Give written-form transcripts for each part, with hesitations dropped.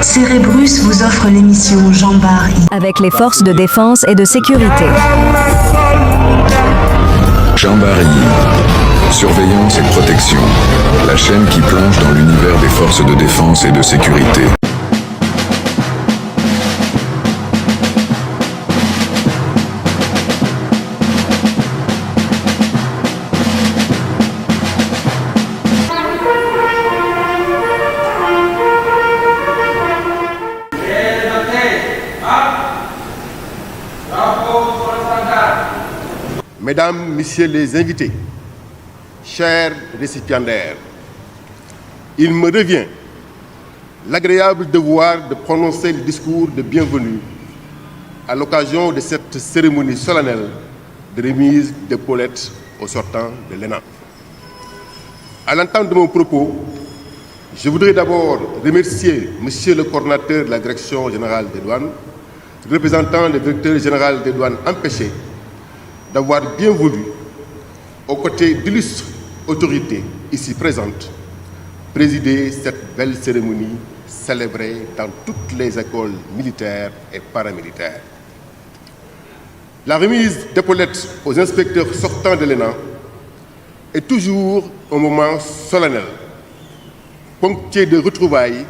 Cérébrus vous offre l'émission Jean Barry. Avec les forces de défense et de sécurité. Jean Barry. Surveillance et protection. La chaîne qui plonge dans l'univers des forces de défense et de sécurité. Mesdames, Messieurs les invités, chers récipiendaires, il me revient l'agréable devoir de prononcer le discours de bienvenue à l'occasion de cette cérémonie solennelle de remise d'épaulettes aux sortants de l'ENA. À l'entame de mon propos, je voudrais d'abord remercier Monsieur le coordonnateur de la Direction générale des douanes, représentant le directeur général des douanes empêché, d'avoir bien voulu, aux côtés d'illustres autorités ici présentes, présider cette belle cérémonie célébrée dans toutes les écoles militaires et paramilitaires. La remise d'épaulettes aux inspecteurs sortants de l'ENA est toujours un moment solennel, ponctué de retrouvailles,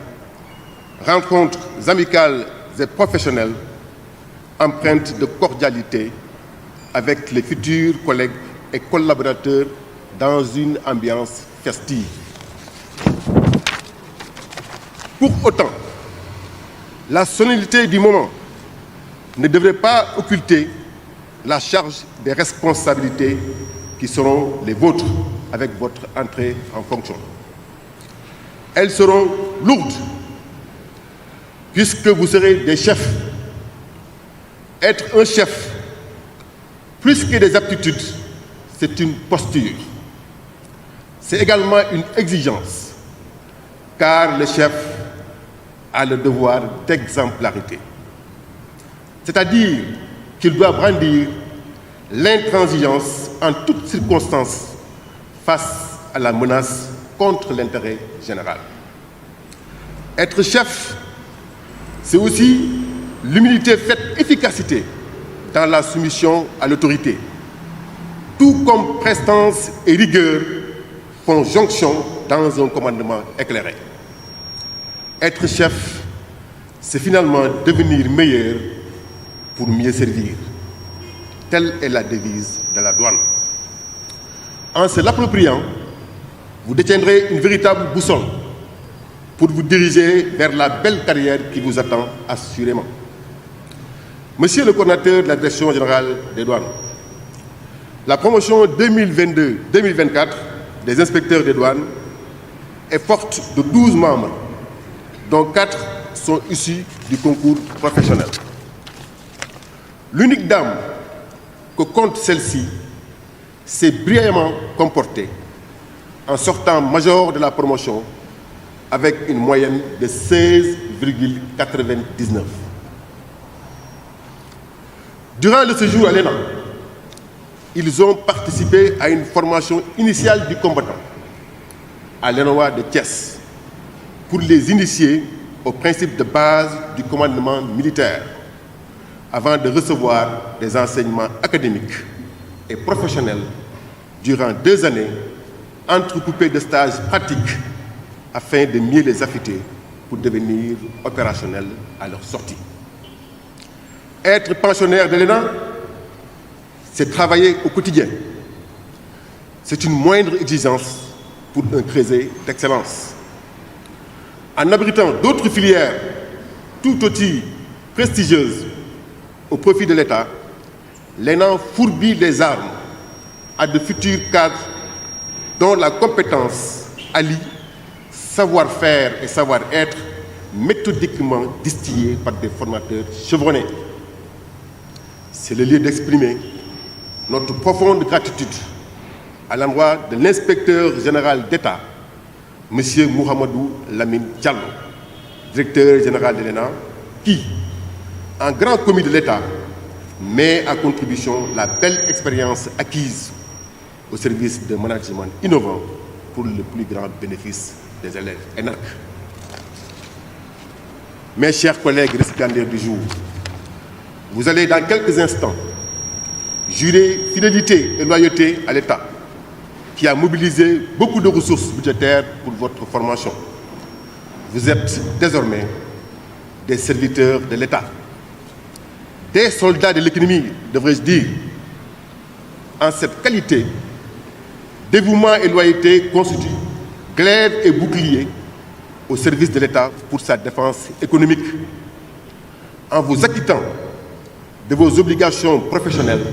rencontres amicales et professionnelles, empreintes de cordialité, avec les futurs collègues et collaborateurs dans une ambiance festive. Pour autant, la solennité du moment ne devrait pas occulter la charge des responsabilités qui seront les vôtres avec votre entrée en fonction. Elles seront lourdes, puisque vous serez des chefs. Être un chef, plus que des aptitudes, c'est une posture. C'est également une exigence, car le chef a le devoir d'exemplarité. C'est-à-dire qu'il doit brandir l'intransigeance en toutes circonstances face à la menace contre l'intérêt général. Être chef, c'est aussi l'humilité faite efficacité dans la soumission à l'autorité, tout comme prestance et rigueur font jonction dans un commandement éclairé. Être chef, c'est finalement devenir meilleur pour mieux servir. Telle est la devise de la douane. En se l'appropriant, vous détiendrez une véritable boussole pour vous diriger vers la belle carrière qui vous attend assurément. Monsieur le coordonnateur de la Direction générale des douanes, la promotion 2022-2024 des inspecteurs des douanes est forte de 12 membres, dont 4 sont issus du concours professionnel. L'unique dame que compte celle-ci s'est brillamment comportée en sortant major de la promotion avec une moyenne de 16,99. Durant le séjour à l'ENA, ils ont participé à une formation initiale du combattant à l'ENOA de Thiès pour les initier aux principes de base du commandement militaire avant de recevoir des enseignements académiques et professionnels durant 2 années entrecoupés de stages pratiques afin de mieux les affûter pour devenir opérationnels à leur sortie. Être pensionnaire de l'ENA, c'est travailler au quotidien. C'est une moindre exigence pour un creuset d'excellence. En abritant d'autres filières tout aussi prestigieuses au profit de l'État, l'ENA fourbit les armes à de futurs cadres dont la compétence allie savoir-faire et savoir-être méthodiquement distillés par des formateurs chevronnés. C'est le lieu d'exprimer notre profonde gratitude à l'endroit de l'inspecteur général d'État, M. Mouhamadou Lamine Diallo, directeur général de l'ENA, qui, en grand commis de l'État, met à contribution la belle expérience acquise au service de management innovant pour le plus grand bénéfice des élèves ENAC. Mes chers collègues récipiendaires du jour, vous allez dans quelques instants jurer fidélité et loyauté à l'État qui a mobilisé beaucoup de ressources budgétaires pour votre formation. Vous êtes désormais des serviteurs de l'État, des soldats de l'économie, devrais-je dire. En cette qualité, dévouement et loyauté constituent glaive et bouclier au service de l'État pour sa défense économique. En vous acquittant de vos obligations professionnelles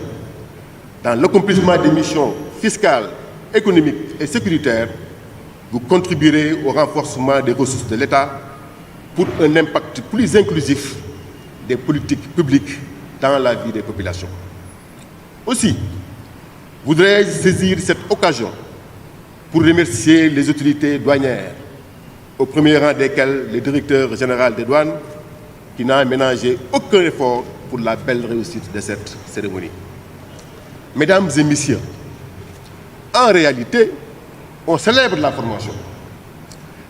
dans l'accomplissement des missions fiscales, économiques et sécuritaires, vous contribuerez au renforcement des ressources de l'État pour un impact plus inclusif des politiques publiques dans la vie des populations. Aussi, voudrais-je saisir cette occasion pour remercier les autorités douanières, au premier rang desquelles le directeur général des douanes, qui n'a ménagé aucun effort pour la belle réussite de cette cérémonie. Mesdames et messieurs, en réalité, on célèbre la formation.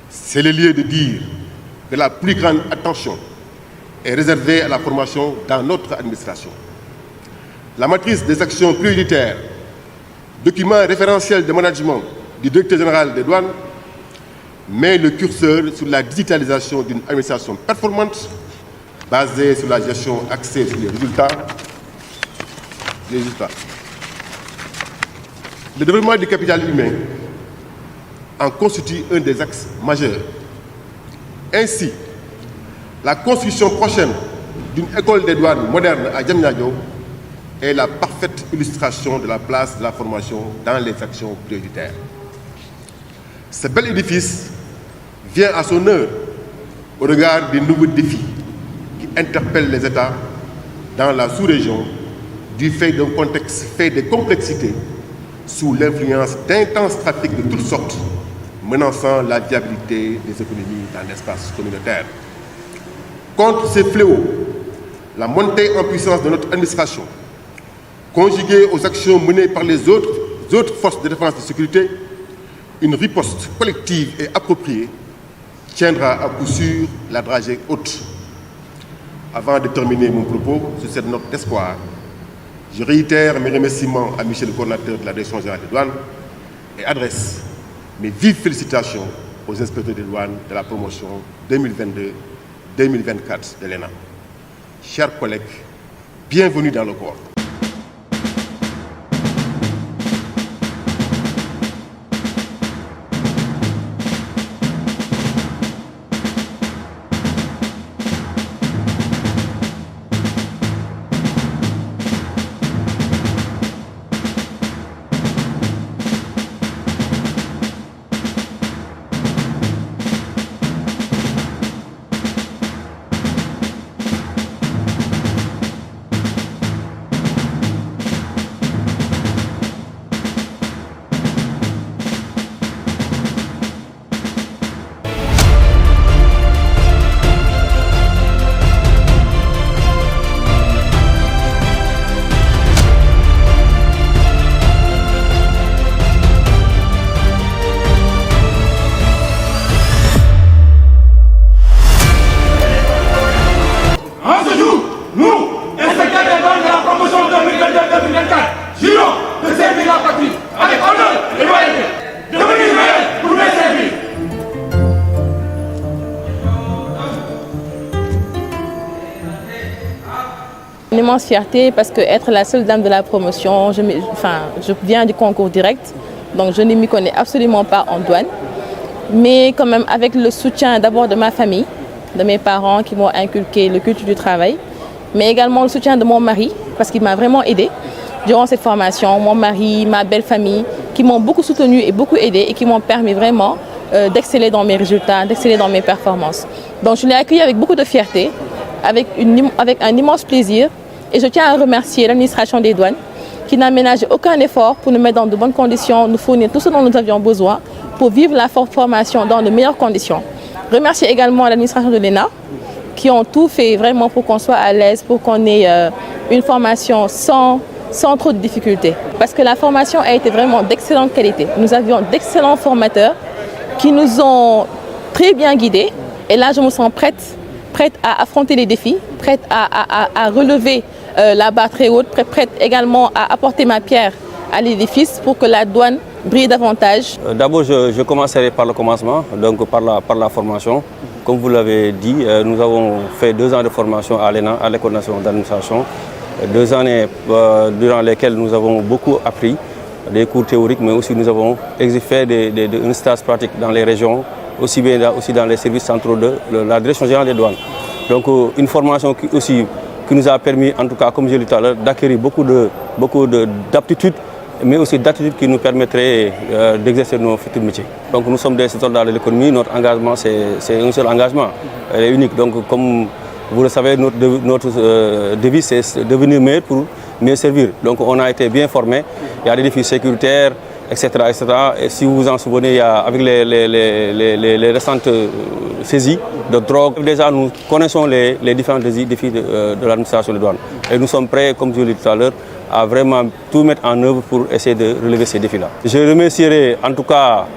C'est le lieu de dire que la plus grande attention est réservée à la formation dans notre administration. La matrice des actions prioritaires, document référentiel de management du directeur général des douanes, met le curseur sur la digitalisation d'une administration performante basée sur la gestion axée sur les résultats. Le développement du capital humain en constitue un des axes majeurs. Ainsi, la construction prochaine d'une école des douanes moderne à Diamniadio est la parfaite illustration de la place de la formation dans les actions prioritaires. Ce bel édifice vient à son heure au regard des nouveaux défis qui interpellent les États dans la sous-région du fait d'un contexte fait de complexité sous l'influence d'intenses trafics de toutes sortes menaçant la viabilité des économies dans l'espace communautaire. Contre ces fléaux, la montée en puissance de notre administration, conjuguée aux actions menées par les autres forces de défense et de sécurité, une riposte collective et appropriée tiendra à coup sûr la dragée haute. Avant de terminer mon propos sur cette note d'espoir, je réitère mes remerciements à Michel le coordinateur de la Direction générale des douanes et adresse mes vives félicitations aux inspecteurs des douanes de la promotion 2022-2024 de l'ENA. Chers collègues, bienvenue dans le corps. Une immense fierté parce que être la seule dame de la promotion, je viens du concours direct, donc je ne m'y connais absolument pas en douane. Mais quand même avec le soutien d'abord de ma famille, de mes parents qui m'ont inculqué le culte du travail, mais également le soutien de mon mari parce qu'il m'a vraiment aidé durant cette formation. Mon mari, ma belle famille qui m'ont beaucoup soutenu et beaucoup aidé et qui m'ont permis vraiment d'exceller dans mes résultats, d'exceller dans mes performances. Donc je l'ai accueilli avec beaucoup de fierté, avec un immense plaisir. Et je tiens à remercier l'administration des douanes qui n'a ménagé aucun effort pour nous mettre dans de bonnes conditions, nous fournir tout ce dont nous avions besoin pour vivre la formation dans de meilleures conditions. Remercier également l'administration de l'ENA qui ont tout fait vraiment pour qu'on soit à l'aise, pour qu'on ait une formation sans trop de difficultés. Parce que la formation a été vraiment d'excellente qualité. Nous avions d'excellents formateurs qui nous ont très bien guidés. Et là, je me sens prête prête à affronter les défis, prête à relever la barre très haute, prête également à apporter ma pierre à l'édifice pour que la douane brille davantage. D'abord, je commencerai par le commencement, donc par la formation. Comme vous l'avez dit, nous avons fait 2 ans de formation à l'ENA, à l'École nationale d'administration. 2 années durant lesquelles nous avons beaucoup appris, des cours théoriques, mais aussi nous avons fait un stage pratique dans les régions, aussi bien aussi dans les services centraux de la Direction générale des douanes. Donc une formation qui nous a permis, en tout cas comme je l'ai dit tout à l'heure, d'acquérir beaucoup d'aptitudes, mais aussi d'attitudes qui nous permettraient d'exercer nos futurs métiers. Donc nous sommes des soldats de l'économie, notre engagement c'est un seul engagement, elle est unique. Donc comme vous le savez, notre devise c'est devenir meilleur pour mieux servir. Donc on a été bien formés, il y a des défis sécuritaires, etc. etc. Et si vous vous en souvenez, avec les récentes saisies de drogue, déjà nous connaissons les différents défis de l'administration des douanes. Et nous sommes prêts, comme je l'ai dit tout à l'heure, à vraiment tout mettre en œuvre pour essayer de relever ces défis-là. Je remercierai en tout cas,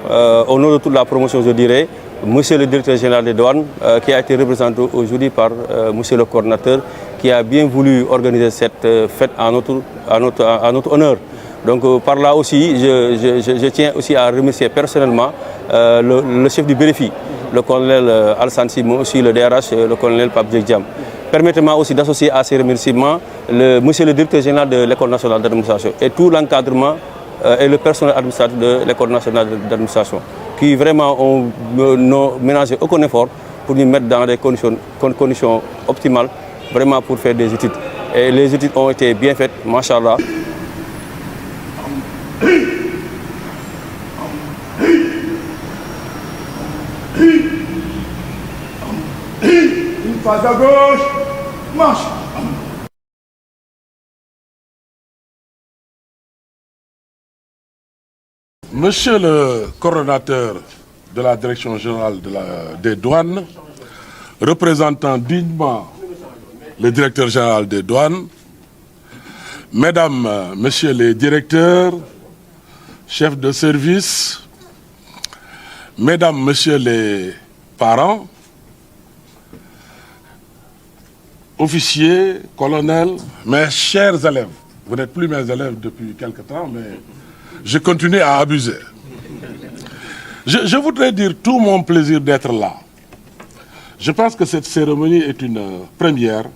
au nom de toute la promotion, je dirais, Monsieur le directeur général des douanes, qui a été représenté aujourd'hui par Monsieur le coordinateur, qui a bien voulu organiser cette fête à notre honneur. Donc par là aussi, je tiens aussi à remercier personnellement le chef du BRFI, le colonel Alassane Simon, aussi le DRH, le colonel Pape Djekdiam. Permettez-moi aussi d'associer à ces remerciements Monsieur le directeur général de l'École nationale d'administration et tout l'encadrement et le personnel administratif de l'École nationale d'administration, qui vraiment n'ont ménagé aucun effort pour nous mettre dans des conditions optimales, vraiment pour faire des études. Et les études ont été bien faites, machallah. Une phase à gauche, marche. Monsieur le coordonnateur de la Direction générale des douanes, représentant dignement le directeur général des douanes, mesdames, messieurs les directeurs, chefs de service, mesdames, messieurs les parents, officiers, colonels, mes chers élèves. Vous n'êtes plus mes élèves depuis quelque temps, mais je continue à abuser. Je voudrais dire tout mon plaisir d'être là. Je pense que cette cérémonie est une première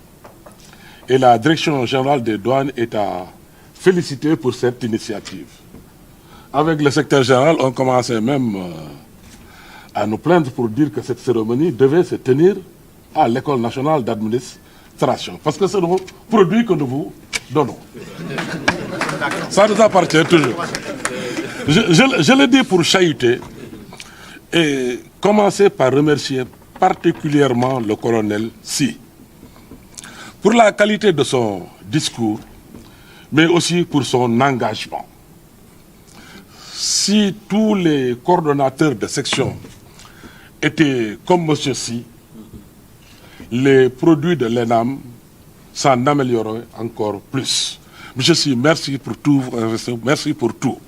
et la Direction générale des douanes est à féliciter pour cette initiative. Avec le secrétaire général, on commençait même à nous plaindre pour dire que cette cérémonie devait se tenir à l'École nationale d'administration. Parce que c'est le produit que nous vous donnons. Ça nous appartient toujours. Je le dis pour chahuter et commencer par remercier particulièrement le colonel Si pour la qualité de son discours, mais aussi pour son engagement. Si tous les coordonnateurs de section étaient comme M. Si, les produits de l'ENAM s'en amélioreraient encore plus. M. Si, merci pour tout, merci pour tout.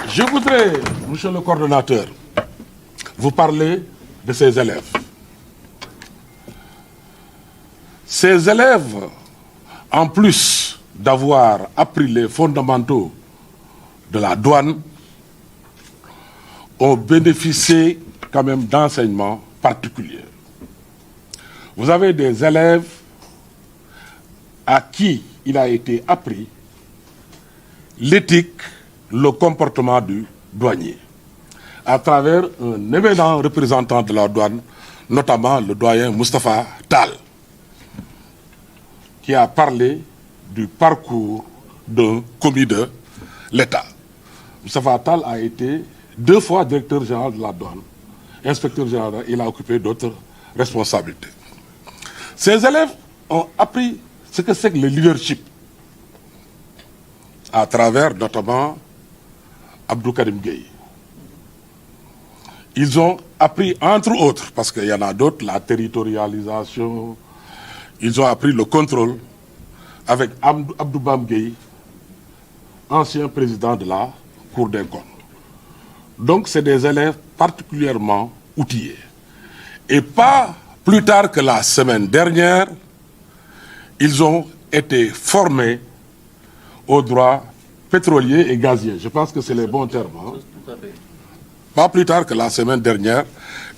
Je voudrais, monsieur le coordonnateur, vous parler de ces élèves. Ces élèves, en plus d'avoir appris les fondamentaux de la douane, ont bénéficié quand même d'enseignements particuliers. Vous avez des élèves à qui il a été appris l'éthique, le comportement du douanier, à travers un éminent représentant de la douane, notamment le doyen Moustapha Tal, qui a parlé du parcours d'un commis de l'État. Moustapha Tal a été 2 fois directeur général de la douane, inspecteur général, il a occupé d'autres responsabilités. Ces élèves ont appris ce que c'est que le leadership, à travers notamment Abdou Karim Gueye. Ils ont appris, entre autres, parce qu'il y en a d'autres, la territorialisation, ils ont appris le contrôle avec Abdou Bam Gueye, ancien président de la Cour des comptes. Donc c'est des élèves particulièrement outillés. Et pas plus tard que la semaine dernière, ils ont été formés aux droits pétroliers et gaziers. Je pense que c'est les bons termes. Hein? Pas plus tard que la semaine dernière,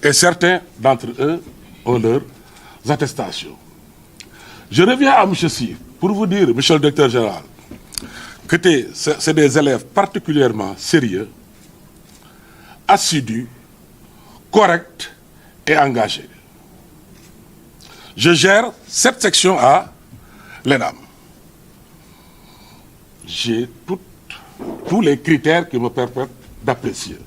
et certains d'entre eux ont leurs attestations. Je reviens à M. Sy pour vous dire, monsieur le directeur général, que c'est des élèves particulièrement sérieux, assidus, corrects et engagés. Je gère cette section à l'ENAM. J'ai tous les critères qui me permettent d'apprécier.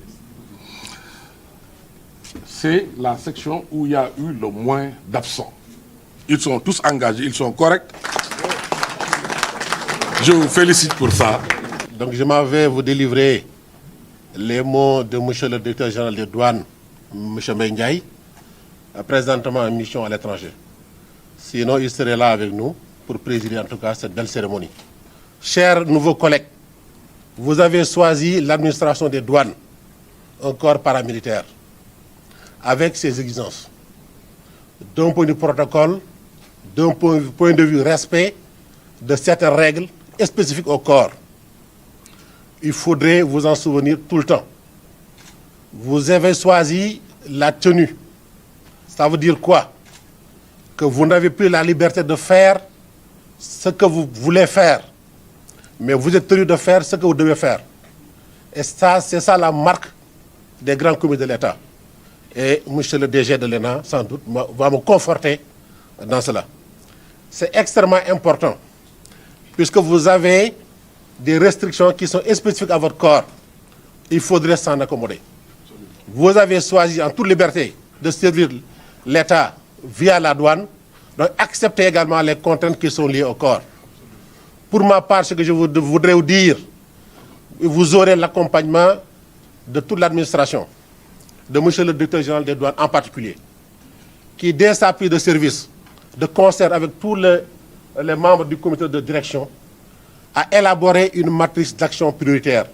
C'est la section où il y a eu le moins d'absents. Ils sont tous engagés, ils sont corrects. Je vous félicite pour ça. Donc je m'en vais vous délivrer les mots de monsieur le directeur général des douanes, monsieur Ndiaye, présentement en mission à l'étranger. Sinon, il serait là avec nous pour présider en tout cas cette belle cérémonie. Chers nouveaux collègues, vous avez choisi l'administration des douanes, un corps paramilitaire, avec ses exigences. D'un point de vue protocole, d'un point de vue respect de certaines règles spécifiques au corps. Il faudrait vous en souvenir tout le temps. Vous avez choisi la tenue. Ça veut dire quoi? Que vous n'avez plus la liberté de faire ce que vous voulez faire. Mais vous êtes tenu de faire ce que vous devez faire. Et ça, c'est ça la marque des grands commis de l'État. Et monsieur le DG de l'ENA, sans doute, va me conforter dans cela. C'est extrêmement important, puisque vous avez des restrictions qui sont spécifiques à votre corps. Il faudrait s'en accommoder. Vous avez choisi en toute liberté de servir l'État via la douane, donc acceptez également les contraintes qui sont liées au corps. Pour ma part, ce que je voudrais vous dire, vous aurez l'accompagnement de toute l'administration, de monsieur le directeur général des douanes en particulier, qui dès sa prise de service, de concert avec tous les membres du comité de direction, a élaboré une matrice d'action prioritaire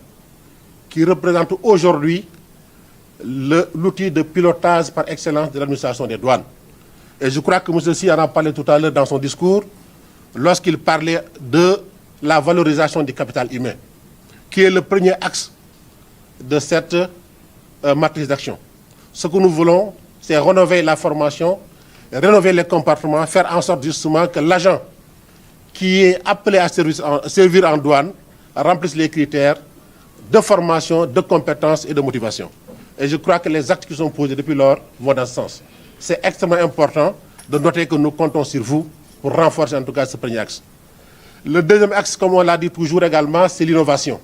qui représente aujourd'hui l'outil de pilotage par excellence de l'administration des douanes. Et je crois que M. Sy en a parlé tout à l'heure dans son discours, lorsqu'il parlait de la valorisation du capital humain, qui est le premier axe de cette matrice d'action. Ce que nous voulons, c'est rénover la formation, rénover les comportements, faire en sorte justement que l'agent qui est appelé à servir en douane remplisse les critères de formation, de compétences et de motivation. Et je crois que les actes qui sont posés depuis lors vont dans ce sens. C'est extrêmement important de noter que nous comptons sur vous pour renforcer en tout cas ce premier axe. Le deuxième axe, comme on l'a dit toujours également, c'est l'innovation.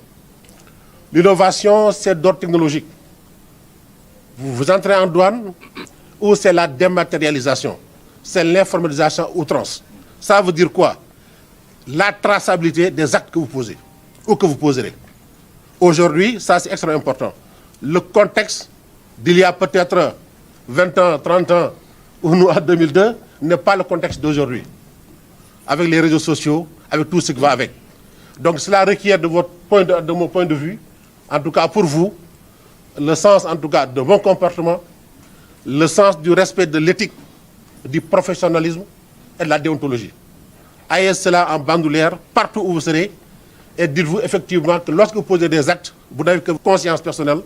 L'innovation, c'est d'ordre technologique. Vous entrez en douane, ou c'est la dématérialisation, c'est l'informalisation outrance. Ça veut dire quoi? La traçabilité des actes que vous posez, ou que vous poserez. Aujourd'hui, ça c'est extrêmement important. Le contexte d'il y a peut-être 20 ans, 30 ans, ou nous en 2002, n'est pas le contexte d'aujourd'hui. Avec les réseaux sociaux, avec tout ce qui va avec. Donc cela requiert de mon point de vue, en tout cas pour vous, le sens en tout cas de bon comportement, le sens du respect de l'éthique, du professionnalisme et de la déontologie. Ayez cela en bandoulière partout où vous serez et dites-vous effectivement que lorsque vous posez des actes, vous n'avez que conscience personnelle,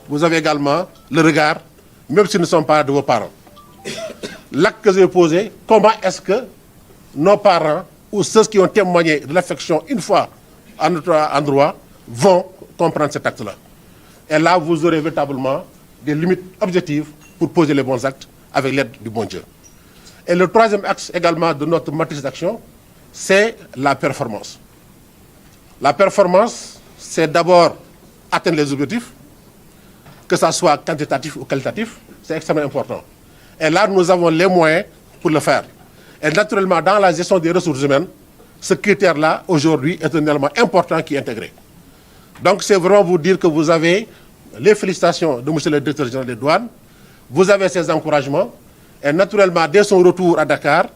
vous avez également le regard, même s'ils ne sont pas de vos parents. L'acte que vous avez posé, comment est-ce que nos parents ou ceux qui ont témoigné de l'affection une fois à notre endroit vont comprendre cet acte-là. Et là, vous aurez véritablement des limites objectives pour poser les bons actes avec l'aide du bon Dieu. Et le troisième axe également de notre matrice d'action, c'est la performance. La performance, c'est d'abord atteindre les objectifs, que ce soit quantitatif ou qualitatif, c'est extrêmement important. Et là, nous avons les moyens pour le faire. Et naturellement, dans la gestion des ressources humaines, ce critère-là, aujourd'hui, est un élément important qui est intégré. Donc, c'est vraiment vous dire que vous avez les félicitations de M. le directeur général des douanes, vous avez ses encouragements, et naturellement, dès son retour à Dakar,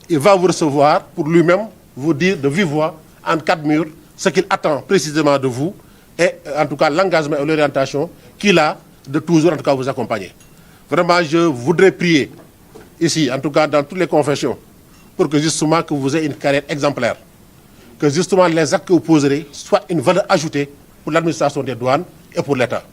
il va vous recevoir pour lui-même vous dire de vive voix, en 4 murs, ce qu'il attend précisément de vous, et en tout cas l'engagement et l'orientation qu'il a de toujours en tout cas vous accompagner. Vraiment, je voudrais prier, ici, en tout cas dans toutes les confessions, pour que justement que vous ayez une carrière exemplaire. Que justement les actes que vous poserez soient une valeur ajoutée pour l'administration des douanes et pour l'État.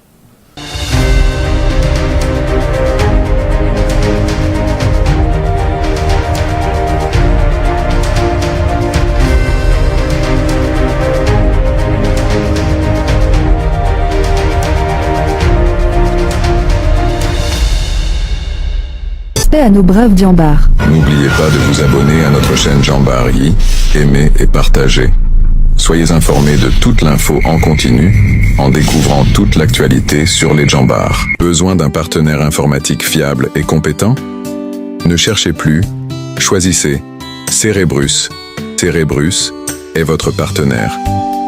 À nos braves Djambars. N'oubliez pas de vous abonner à notre chaîne Djambar Yi, aimer et partager. Soyez informés de toute l'info en continu, en découvrant toute l'actualité sur les Djambars. Besoin d'un partenaire informatique fiable et compétent? Ne cherchez plus, choisissez Cerebrus. Cerebrus est votre partenaire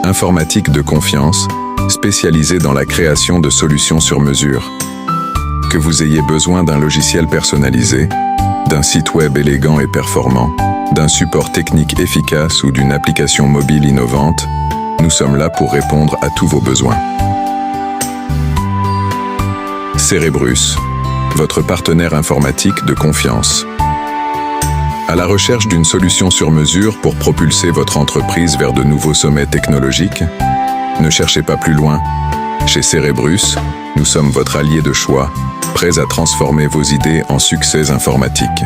informatique de confiance, spécialisé dans la création de solutions sur mesure. Que vous ayez besoin d'un logiciel personnalisé, d'un site web élégant et performant, d'un support technique efficace ou d'une application mobile innovante, nous sommes là pour répondre à tous vos besoins. Cerebrus, votre partenaire informatique de confiance. À la recherche d'une solution sur mesure pour propulser votre entreprise vers de nouveaux sommets technologiques? Ne cherchez pas plus loin. Chez Cerebrus, nous sommes votre allié de choix, prêts à transformer vos idées en succès informatiques.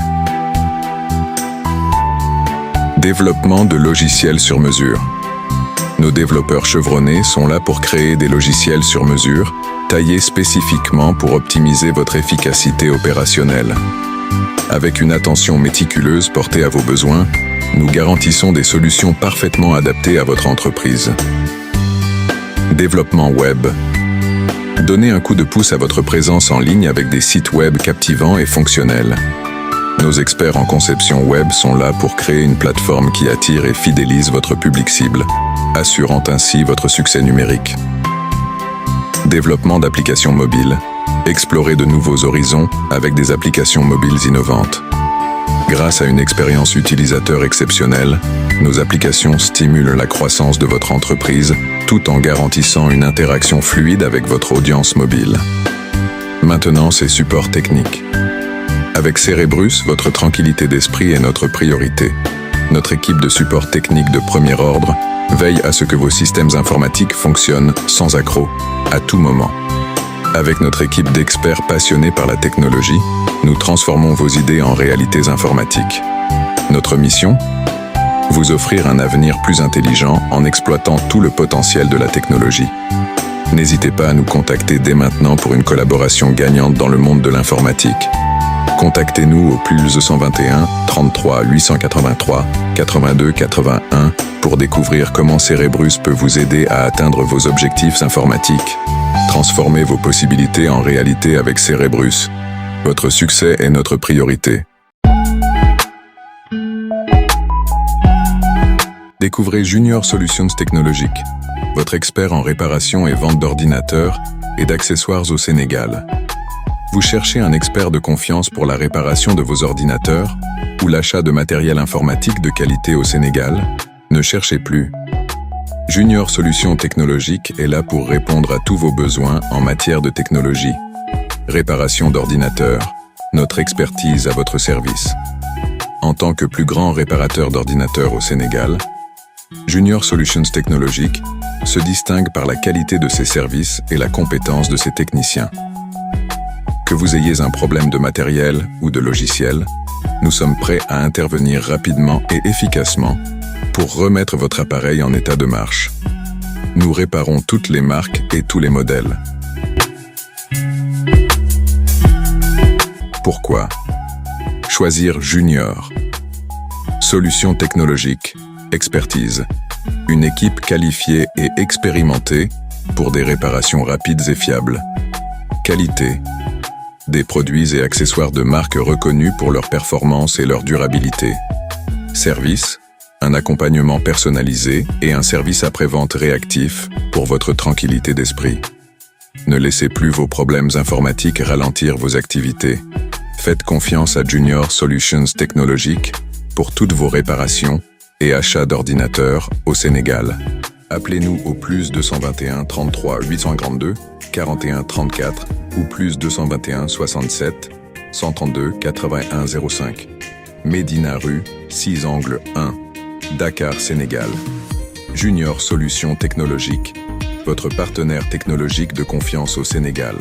Développement de logiciels sur mesure. Nos développeurs chevronnés sont là pour créer des logiciels sur mesure, taillés spécifiquement pour optimiser votre efficacité opérationnelle. Avec une attention méticuleuse portée à vos besoins, nous garantissons des solutions parfaitement adaptées à votre entreprise. Développement web. Donnez un coup de pouce à votre présence en ligne avec des sites web captivants et fonctionnels. Nos experts en conception web sont là pour créer une plateforme qui attire et fidélise votre public cible, assurant ainsi votre succès numérique. Développement d'applications mobiles. Explorez de nouveaux horizons avec des applications mobiles innovantes. Grâce à une expérience utilisateur exceptionnelle, nos applications stimulent la croissance de votre entreprise tout en garantissant une interaction fluide avec votre audience mobile. Maintenance et support technique. Avec Cerebrus, votre tranquillité d'esprit est notre priorité. Notre équipe de support technique de premier ordre veille à ce que vos systèmes informatiques fonctionnent sans accroc, à tout moment. Avec notre équipe d'experts passionnés par la technologie, nous transformons vos idées en réalités informatiques. Notre mission? Vous offrir un avenir plus intelligent en exploitant tout le potentiel de la technologie. N'hésitez pas à nous contacter dès maintenant pour une collaboration gagnante dans le monde de l'informatique. Contactez-nous au +221 33 883 82 81 pour découvrir comment Cerebrus peut vous aider à atteindre vos objectifs informatiques. Transformez vos possibilités en réalité avec Cerebrus. Votre succès est notre priorité. Découvrez Junior Solutions Technologiques, votre expert en réparation et vente d'ordinateurs et d'accessoires au Sénégal. Vous cherchez un expert de confiance pour la réparation de vos ordinateurs ou l'achat de matériel informatique de qualité au Sénégal? Ne cherchez plus. Junior Solutions Technologiques est là pour répondre à tous vos besoins en matière de technologie. Réparation d'ordinateurs, notre expertise à votre service. En tant que plus grand réparateur d'ordinateurs au Sénégal, Junior Solutions Technologiques se distingue par la qualité de ses services et la compétence de ses techniciens. Que vous ayez un problème de matériel ou de logiciel, nous sommes prêts à intervenir rapidement et efficacement pour remettre votre appareil en état de marche. Nous réparons toutes les marques et tous les modèles. Pourquoi choisir Junior? Solutions technologiques, expertise, une équipe qualifiée et expérimentée pour des réparations rapides et fiables. Qualité, des produits et accessoires de marque reconnus pour leur performance et leur durabilité. Service, un accompagnement personnalisé et un service après-vente réactif pour votre tranquillité d'esprit. Ne laissez plus vos problèmes informatiques ralentir vos activités. Faites confiance à Junior Solutions Technologiques pour toutes vos réparations et achats d'ordinateurs au Sénégal. Appelez-nous au plus 221 33 842 41 34 ou plus 221 67 132 81 05. Médina rue, 6 angle 1, Dakar, Sénégal. Junior Solutions Technologiques, votre partenaire technologique de confiance au Sénégal.